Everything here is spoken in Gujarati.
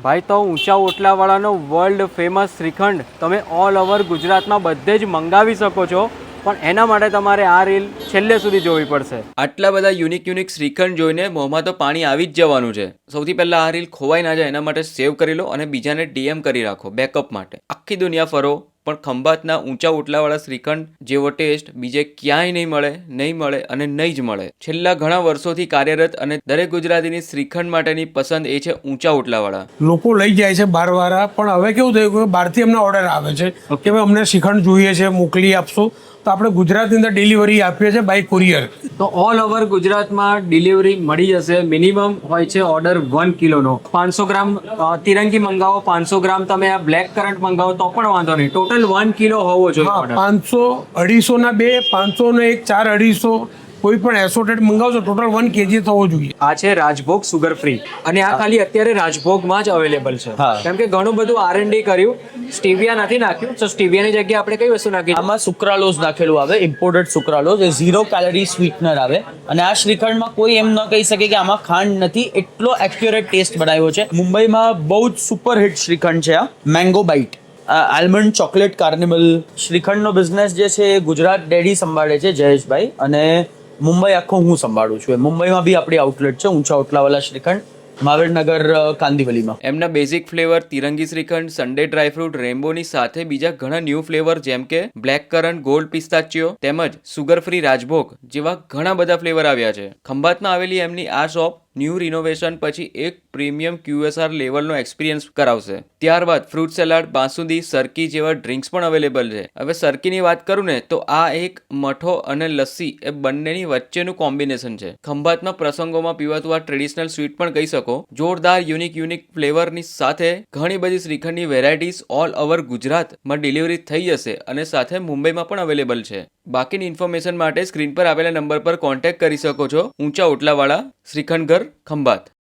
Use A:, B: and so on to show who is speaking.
A: ભાઈ તો ઊંચા ઓટલાવાળાનો વર્લ્ડ ફેમસ શ્રીખંડ તમે ઓલ ઓવર ગુજરાતમાં બધે જ મંગાવી શકો છો, પણ એના માટે તમારે આ રીલ છેલ્લે સુધી જોવી પડશે. આટલા બધા યુનિક શ્રીખંડ જોઈને મોંમાં તો પાણી આવી જ જવાનું છે. સૌથી પહેલાં આ રીલ ખોવાઈ ના જાય એના માટે સેવ કરી લો અને બીજાને ડીએમ કરી રાખો બેકઅપ માટે. આખી દુનિયા ફરો પણ ખંભાતના ઊંચા ઓટલાવાળા શ્રીખંડ જેવો ટેસ્ટ બીજે ક્યાંય નહીં મળે અને નહીં જ મળે. છેલ્લા ઘણા વર્ષોથી કાર્યરત અને દરેક ગુજરાતીની શ્રીખંડ માટેની પસંદ એ છે ઊંચા ઓટલાવાળા.
B: લોકો લઈ જાય છે બહારવાળા, પણ હવે કેવું થયું કે બહારથી એમના ઓર્ડર આવે છે કે ભાઈ અમને શ્રીખંડ જોઈએ છે, મોકલી આપશો, તો આપણે ગુજરાતની અંદર ડિલિવરી આપીએ છીએ બાય કુરિયર.
A: તો ઓલ ઓવર ગુજરાતમાં ડિલિવરી મળી જશે. મિનિમમ હોય છે ઓર્ડર 1 કિલોનો. 500 ગ્રામ તિરંગી મંગાવો, 500 ગ્રામ તમે આ બ્લેક કરન્ટ મંગાવો તો પણ વાંધો નહીં. ટોટલ 1 કિલો હોવો જોઈએ ઓર્ડર.
B: 500 250 ના 2, 500 ને 1, 4 250 કોઈ પણ એસોટેડ મંગાવશો ટોટલ 1 kg થવો જોઈએ.
A: આ છે રાજભોગ સુગર ફ્રી અને આ ખાલી અત્યારે રાજભોગમાં જ અવેલેબલ છે. કેમ કે ઘણું બધું R&D કર્યું, સ્ટીવિયા નથી નાખ્યું, તો સ્ટીવિયાની જગ્યાએ આપણે કઈ વસ્તુ નાખી?
C: આમાં સુક્રાલોઝ નાખેલું આવે, ઇમ્પોર્ટેડ સુક્રાલોઝ, એ 0 કેલરી સ્વીટનર આવે. અને આ શ્રીખંડમાં કોઈ એમ ન કહી શકે કે આમાં ખાંડ નથી, એટલો એક્યુરેટ ટેસ્ટ બનાવ્યો છે. મુંબઈમાં બહુ જ સુપર હિટ શ્રીખંડ છે આ mango bite. Almond chocolate carnival શ્રીખંડનો બિઝનેસ જે છે એ ગુજરાત ડેડી સંભાળે છે જયેશભાઈ, અને મુંબઈ આખો હું સંભાળું છું. મુંબઈમાં બી આપણી આઉટલેટ છે ઊંચા ઓટલાવાલા શ્રીખંડ, મહાવીરનગર કાંદિવલીમાં.
A: એમના basic flavour Tirangi shrikhand, Sunday dry fruit, રેમ્બોની સાથે બીજા ઘણા ન્યૂ ફ્લેવર જેમ કે બ્લેક કરન્ટ, ગોલ્ડ પિસ્તાચિયો તેમજ સુગર ફ્રી રાજભોગ જેવા ઘણા બધા ફ્લેવર આવ્યા છે. ખંભાતમાં આવેલી એમની આ શોપ ન્યૂ રિનોવેશન પછી એક પ્રીમિયમ QSR લેવલનો એક્સપિરિયન્સ કરાવશે. ત્યારબાદ ફ્રૂટ સલાડ, બાસુંદી, સરકી જેવા ડ્રિંક્સ પણ અવેલેબલ છે. હવે સરકીની વાત કરું ને તો આ એક મઠો અને લસ્સી એ બંનેની વચ્ચેનું કોમ્બિનેશન છે. ખંભાતમાં પ્રસંગોમાં પીવાતું આ ટ્રેડિશનલ સ્વીટ પણ કહી શકો. જોરદાર યુનિક ફ્લેવરની સાથે ઘણી બધી શ્રીખંડની વેરાયટીઝ ઓલ ઓવર ગુજરાતમાં ડિલિવરી થઈ જશે અને સાથે મુંબઈમાં પણ અવેલેબલ છે. બાકીની ઇન્ફોર્મેશન માટે સ્ક્રીન પર આપેલા નંબર પર કોન્ટેક્ટ કરી શકો છો. ઊંચા ઓટલાવાળા શ્રીખંડ ઘર ખંભાત.